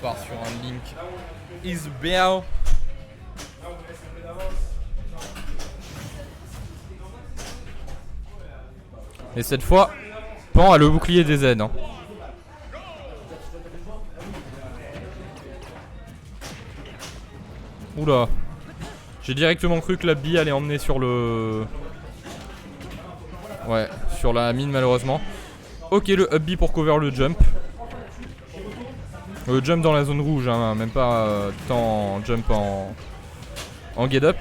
part sur un Link is Bear. Et cette fois, Pan a le bouclier des Z. Hein. Oula. J'ai directement cru que la bille allait emmener sur le... Ouais, sur la mine malheureusement. Ok, le up B pour cover le jump. Jump dans la zone rouge, hein, même pas tant jump en get up.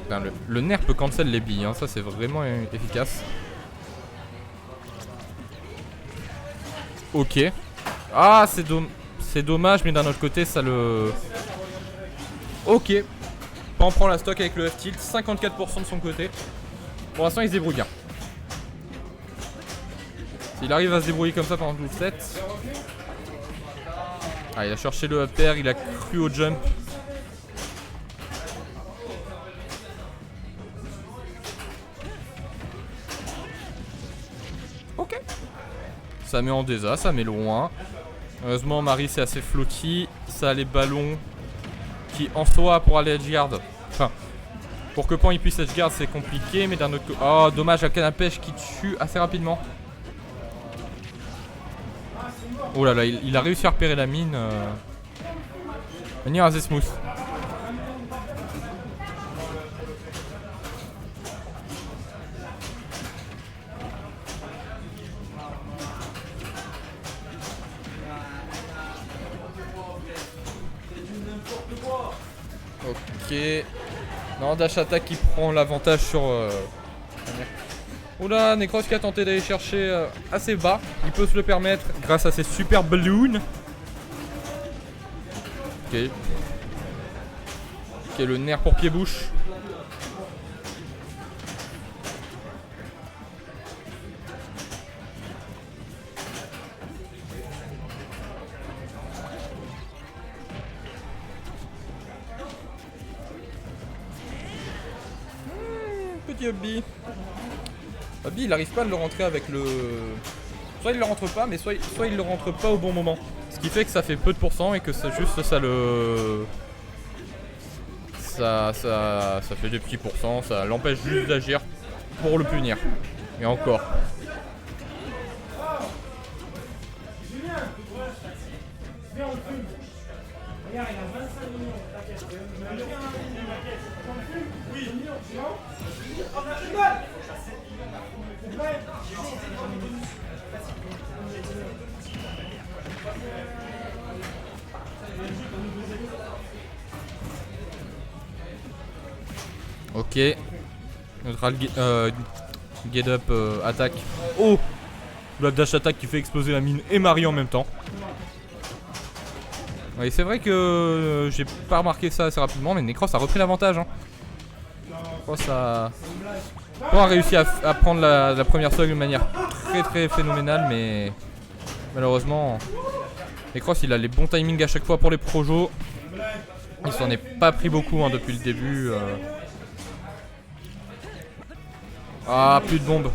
Putain, le nerf peut cancel les billes, hein, ça c'est vraiment efficace. Ok. Ah, c'est dommage, mais d'un autre côté, ça le... Ok. Pan prend la stock avec le F-tilt, 54% de son côté. Pour l'instant, il se débrouille bien. S'il arrive à se débrouiller comme ça pendant tout le set. Ah, il a cherché le up air, il a cru au jump. Ok. Ça met en désa, ça met loin. Heureusement, Marie c'est assez flotti. Ça a les ballons qui en soi pour aller edgeguard. Enfin, pour que Pan il puisse edgeguard c'est compliqué, mais d'un autre côté. Oh, dommage, la canne à pêche qui tue assez rapidement. Oh là là, il a réussi à repérer la mine. Manière assez smooth. Ok. Non, dash attack qui prend l'avantage sur... Oula, Necros qui a tenté d'aller chercher assez bas. Il peut se le permettre grâce à ses super balloons. Ok. Ok, le nerf pour pied-bouche. Petit hobby. Hobby, il arrive pas à le rentrer avec le... Soit il le rentre pas, mais soit il le rentre pas au bon moment. Ce qui fait que ça fait peu de pourcents et que c'est juste ça le... Ça fait des petits pourcents, ça l'empêche juste d'agir pour le punir. Et encore. Ok. Neutral get up attaque. Oh, le dash attack qui fait exploser la mine et Marie en même temps. Oui, c'est vrai que j'ai pas remarqué ça assez rapidement, mais Necros a repris l'avantage. Hein. Necros a réussi à prendre la première stock de manière très phénoménale, mais malheureusement, Necros il a les bons timings à chaque fois pour les projos. Il s'en est pas pris beaucoup hein, depuis le début. Ah, plus de bombes.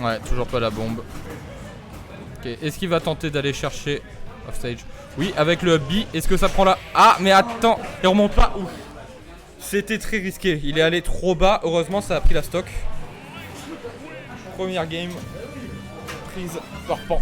Ouais, toujours pas la bombe. Ok, est-ce qu'il va tenter d'aller chercher offstage? Oui, avec le B, est-ce que ça prend là? Ah, mais attends, il remonte pas. Ouf. C'était très risqué, il est allé trop bas. Heureusement, ça a pris la stock. Première game prise par Pan.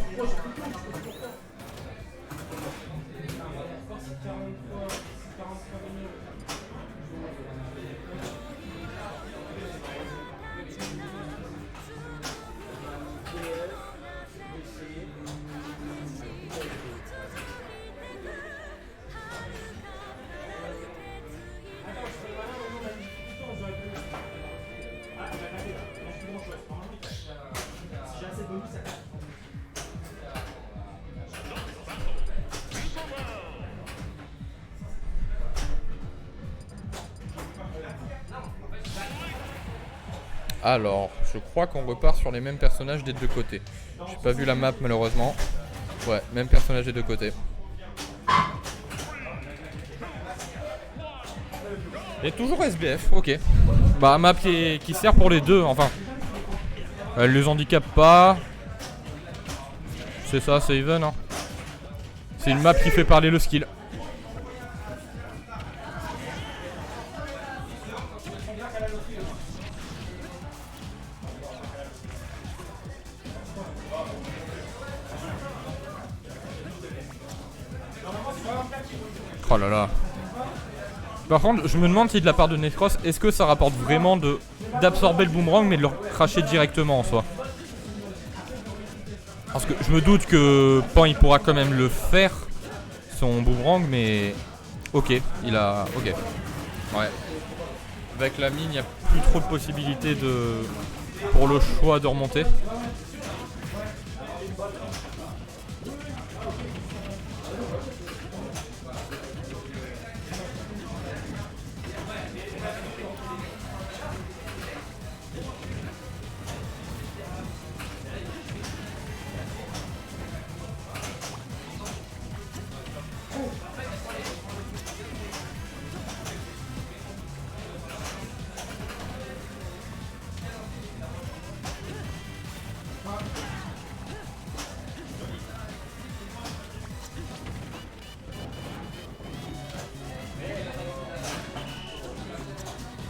Alors, je crois qu'on repart sur les mêmes personnages des deux côtés. J'ai pas vu la map malheureusement. Ouais, même personnage des deux côtés. Et toujours SBF, ok. Bah map qui sert pour les deux, enfin. Elle les handicape pas. C'est ça, c'est even hein. C'est une map qui fait parler le skill. Oh là là. Par contre, je me demande si de la part de Necros, est-ce que ça rapporte vraiment d'absorber le boomerang mais de le cracher directement en soi. Parce que je me doute que Pan il pourra quand même le faire, son boomerang, mais... Ok, il a... Ok. Ouais. Avec la mine, il n'y a plus trop de possibilités pour le choix de remonter.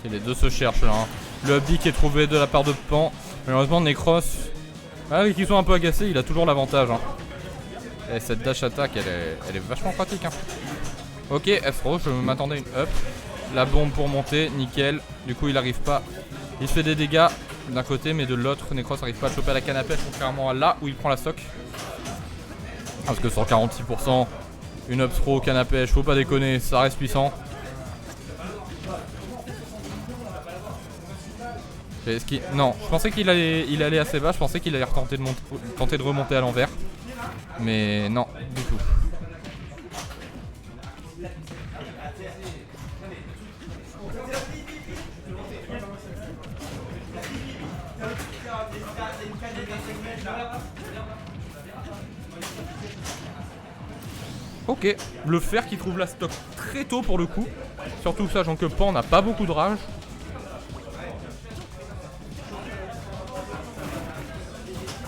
Et les deux se cherchent là. Hein. Le upbeat qui est trouvé de la part de Pan. Malheureusement, Necros, ah oui, qui sont un peu agacés, il a toujours l'avantage. Hein. Et cette dash attack, elle est vachement pratique. Hein. Ok, F-Throw, je m'attendais à une up. La bombe pour monter, nickel. Du coup, il arrive pas. Il se fait des dégâts d'un côté, mais de l'autre, Necros n'arrive pas à choper à la canne à pêche, contrairement à là où il prend la stock. Parce que 146%, une up throw, canne à pêche, faut pas déconner, ça reste puissant. Non, je pensais qu'il allait assez bas, je pensais qu'il allait tenter de remonter à l'envers. Mais non, du tout. Ok, le fer qui trouve la stock très tôt pour le coup. Surtout sachant que Pan n'a pas beaucoup de rage.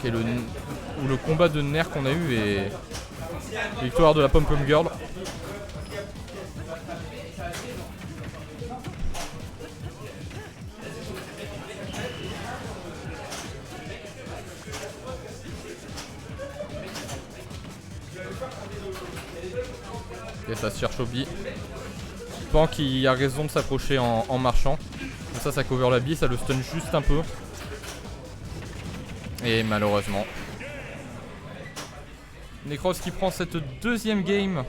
Et le combat de nerfs qu'on a eu est victoire de la Pom Pom Girl. Et ça se cherche au bi. Pan qui a raison de s'approcher en marchant. Comme ça cover la bi, ça le stun juste un peu. Et malheureusement, Necros qui prend cette deuxième game.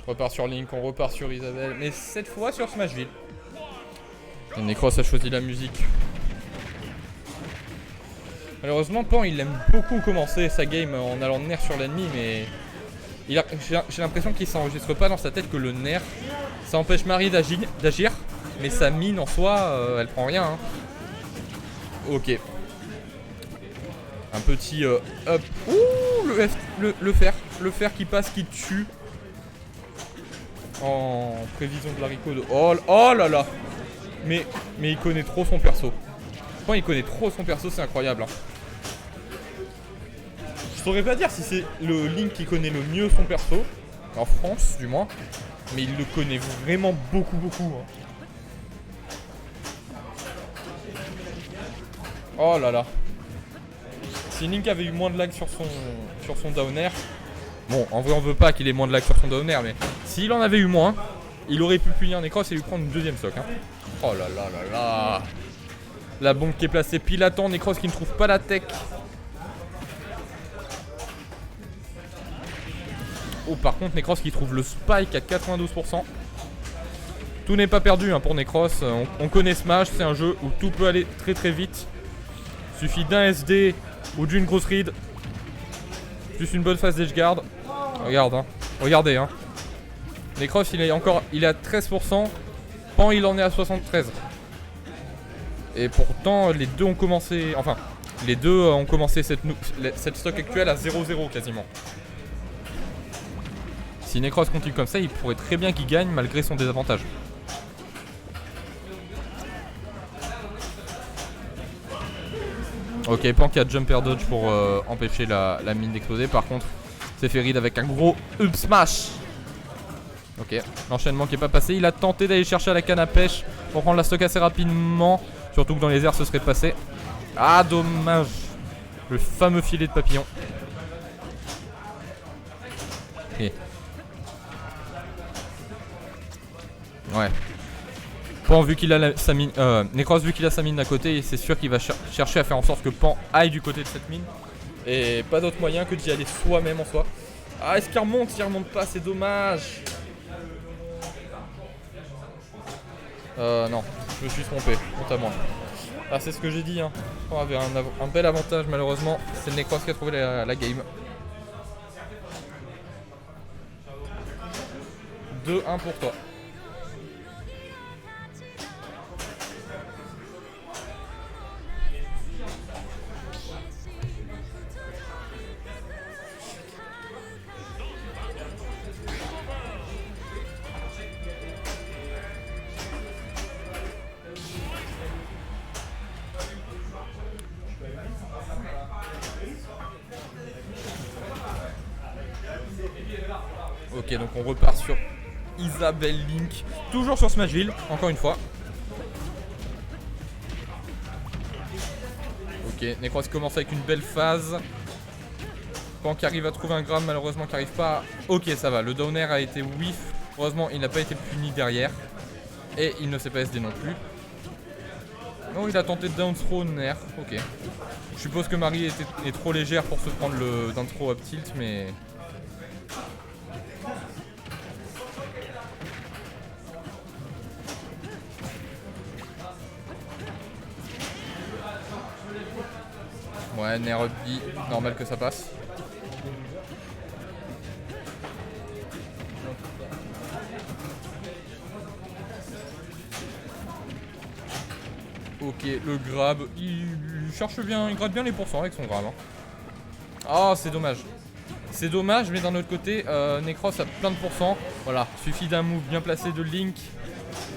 On repart sur Link, on repart sur Isabelle, mais cette fois sur Smashville. Et Necros a choisi la musique. Malheureusement, Pan il aime beaucoup commencer sa game en allant nerf sur l'ennemi, mais j'ai l'impression qu'il s'enregistre pas dans sa tête que le nerf ça empêche Marie d'agir, mais sa mine en soi, elle prend rien. Hein. Ok. Un petit up. Ouh, le fer qui passe, qui tue. En prévision de l'haricot de... Oh là là. Mais il connaît trop son perso. Pan il connaît trop son perso, c'est incroyable. Hein. Je saurais pas dire si c'est le Link qui connaît le mieux son perso. En France du moins. Mais il le connaît vraiment beaucoup. Hein. Oh là là. Si Link avait eu moins de lag sur son down air, Bon, en vrai, on veut pas qu'il ait moins de lag sur son down air, mais s'il en avait eu moins, il aurait pu punir Necros et lui prendre une deuxième stock. Hein. Oh là là là là. La bombe qui est placée pile à temps, Necros qui ne trouve pas la tech. Oh, par contre, Necros qui trouve le spike à 92%. Tout n'est pas perdu hein, pour Necros. On connaît Smash, c'est un jeu où tout peut aller très très vite. Suffit d'un SD ou d'une grosse read. Plus une bonne phase d'edgeguard. Regarde, hein. Regardez. Hein. Necros, il est à 13%. Pan, il en est à 73%. Et pourtant, les deux ont commencé. Enfin, les deux ont commencé cette stock actuelle à 0-0 quasiment. Si Necros continue comme ça, il pourrait très bien qu'il gagne malgré son désavantage. Ok, Pan qui a jumper dodge pour empêcher la mine d'exploser. Par contre, c'est fait read avec un gros up smash. Ok, l'enchaînement qui est pas passé. Il a tenté d'aller chercher à la canne à pêche pour prendre la stock assez rapidement. Surtout que dans les airs, ce serait passé. Ah, dommage. Le fameux filet de papillon. Ok. Ouais. Pan vu qu'il a sa mine, Necros vu qu'il a sa mine d'à côté, c'est sûr qu'il va chercher à faire en sorte que Pan aille du côté de cette mine. Et pas d'autre moyen que d'y aller soi-même en soi. Ah, est-ce qu'il remonte? Il remonte pas, c'est dommage. Non, je me suis trompé, honte à moi. Ah, c'est ce que j'ai dit, hein. On avait un bel avantage, malheureusement. C'est Necros qui a trouvé la game. 2-1 pour toi. Ok, donc on repart sur Isabelle Link. Toujours sur Smashville, encore une fois. Ok, Necros commence avec une belle phase. Pan qui arrive à trouver un grab, malheureusement qui arrive pas. Ok, ça va, le down air a été whiff. Heureusement, il n'a pas été puni derrière. Et il ne s'est pas SD non plus. Non, il a tenté de down throw air. Ok. Je suppose que Marie est trop légère pour se prendre le down throw up tilt, mais... Ouais, Nair up B, normal que ça passe. Ok, le grab, il cherche bien, il gratte bien les pourcents avec son grab. Hein. Oh, c'est dommage. C'est dommage, mais d'un autre côté, Necros a plein de pourcents. Voilà, suffit d'un move bien placé de Link.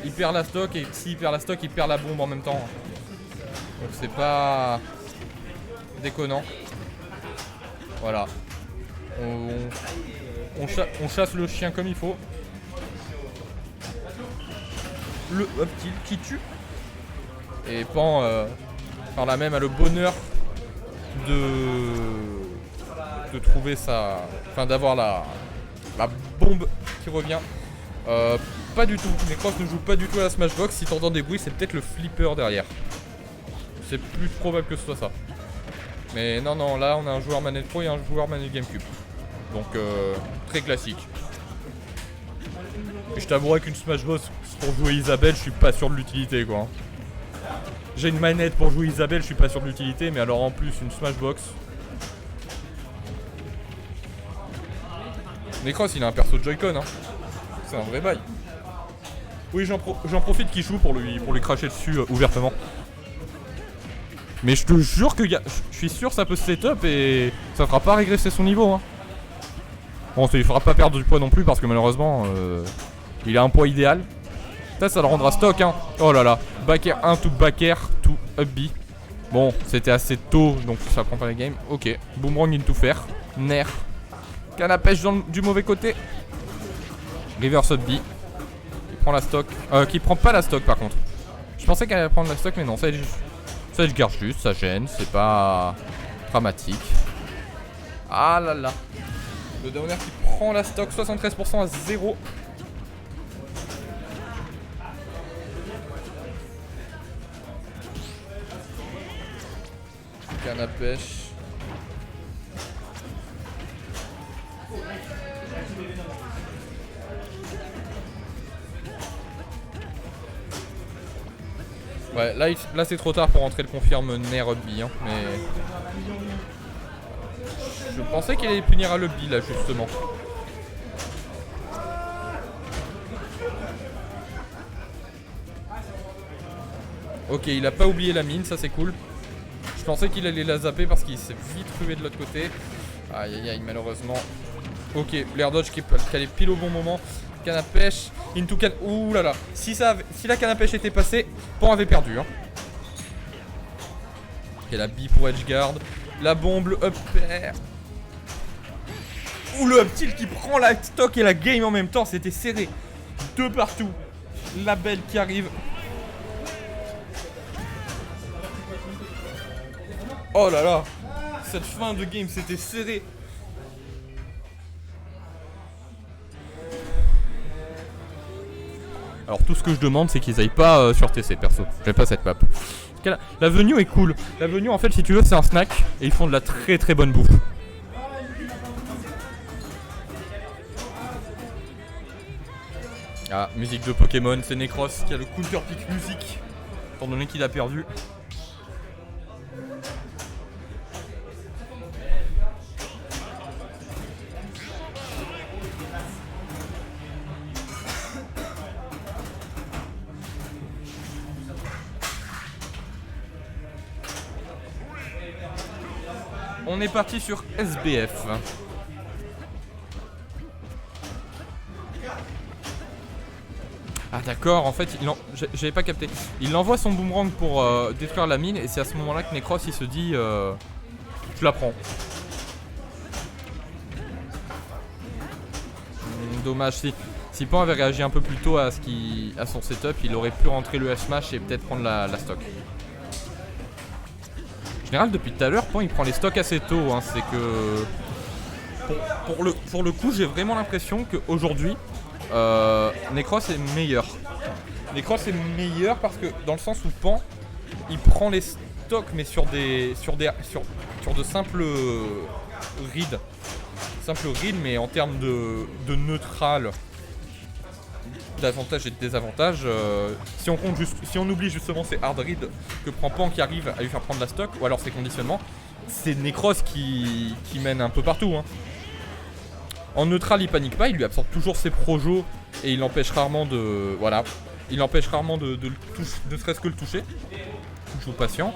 Il perd la stock, et s'il perd la stock, il perd la bombe en même temps. Donc c'est pas... déconnant. Voilà. On chasse le chien comme il faut. Le up kill qui tue. Et Pan par là même a le bonheur de trouver sa... Enfin d'avoir la bombe qui revient. Pas du tout. Necros ne joue pas du tout à la Smashbox. Si t'entends des bruits, c'est peut-être le flipper derrière. C'est plus probable que ce soit ça. Mais non, non, là on a un joueur manette pro et un joueur manette GameCube. Donc très classique. Et je t'avouerai qu'une Smashbox pour jouer Isabelle, je suis pas sûr de l'utilité quoi. J'ai une manette pour jouer Isabelle, je suis pas sûr de l'utilité, mais alors en plus une Smashbox. Necros il a un perso de Joy-Con hein. C'est un vrai bail. Oui j'en profite qu'il joue pour lui cracher dessus ouvertement. Mais je te jure que je suis sûr ça peut se setup et ça fera pas régresser son niveau hein. Bon ça lui fera pas perdre du poids non plus parce que malheureusement il a un poids idéal. Ça le rendra stock hein. Oh là là. Back air 1 to back air to up B. Bon c'était assez tôt donc ça prend pas la game. Ok. Boomerang into faire. Nair. Canne à pêche du mauvais côté. Reverse up B. Qui prend la stock. Qui prend pas la stock par contre. Je pensais qu'elle allait prendre la stock mais non ça je garde juste, ça gêne, c'est pas dramatique. Ah là là. Le downer qui prend la stock, 73% à 0. Canne à pêche. Ouais, là c'est trop tard pour rentrer le confirme Ney Rugby, hein, mais... Je pensais qu'il allait punir à Lobby là justement. Ok, il a pas oublié la mine, ça c'est cool. Je pensais qu'il allait la zapper parce qu'il s'est vite rué de l'autre côté. Aïe aïe aïe, malheureusement. Ok, l'air dodge qui allait pile au bon moment. Canne à pêche, into canne. Ouh là là. Si la canne à pêche était passée, Pan avait perdu. Hein. Ok, la B pour Edgeguard. La bombe, le up air. Ouh, le up tilt qui prend la stock et la game en même temps. C'était serré. Deux partout. La belle qui arrive. Oh là là. Cette fin de game, c'était serré. Alors tout ce que je demande c'est qu'ils aillent pas sur TC perso. J'aime pas cette map. La venue est cool. La venue en fait si tu veux c'est un snack. Et ils font de la très très bonne bouffe. Ah, musique de Pokémon, c'est Necros qui a le counter pick musique. Étant donné qu'il a perdu. On est parti sur SBF. Ah d'accord, en fait, j'avais pas capté. Il envoie son boomerang pour détruire la mine et c'est à ce moment-là que Necros il se dit je la prends. Dommage, si Pan avait réagi un peu plus tôt à son setup, il aurait pu rentrer le H-Smash et peut-être prendre la stock. En général, depuis tout à l'heure, Pan il prend les stocks assez tôt. Hein. C'est que pour le coup, j'ai vraiment l'impression qu'aujourd'hui, Necros est meilleur. Necros est meilleur parce que dans le sens où Pan il prend les stocks mais sur de simples reads. Simple read mais en termes de neutral, d'avantages et de désavantages. Si on oublie justement ces hard reads que prend Pan qui arrive à lui faire prendre la stock, ou alors ses conditionnements, c'est Necros qui mène un peu partout. Hein. En neutral, il panique pas, il lui absorbe toujours ses projos et il l'empêche rarement de. Voilà. Il l'empêche rarement de ne serait-ce que le toucher. Toujours patient.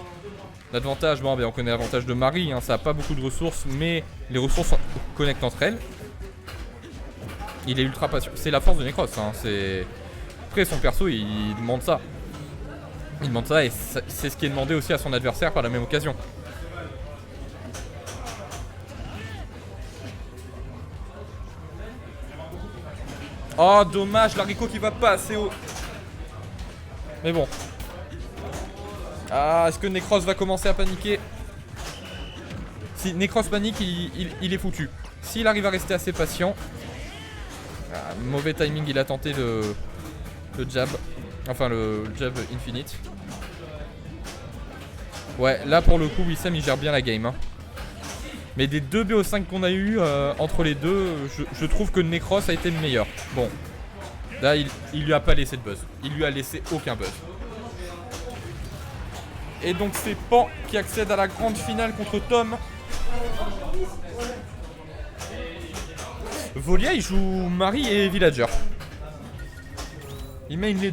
L'avantage, bon, ben, on connaît l'avantage de Marie, hein, ça a pas beaucoup de ressources, mais les ressources connectent entre elles. Il est ultra patient. C'est la force de Necros. Hein. Après, son perso, il demande ça. Il demande ça et c'est ce qui est demandé aussi à son adversaire par la même occasion. Oh, dommage, l'haricot qui va pas assez haut. Mais bon. Ah, est-ce que Necros va commencer à paniquer? Si Necros panique, il est foutu. S'il arrive à rester assez patient. Ah, mauvais timing, il a tenté le jab. Enfin, le jab infinite. Ouais, là pour le coup, Wissam il gère bien la game. Hein. Mais des 2 BO5 qu'on a eu entre les deux, je trouve que Necros a été le meilleur. Bon, là il lui a pas laissé de buzz. Il lui a laissé aucun buzz. Et donc c'est Pan qui accède à la grande finale contre Tom. Volia il joue Marie et Villager. Il main les deux.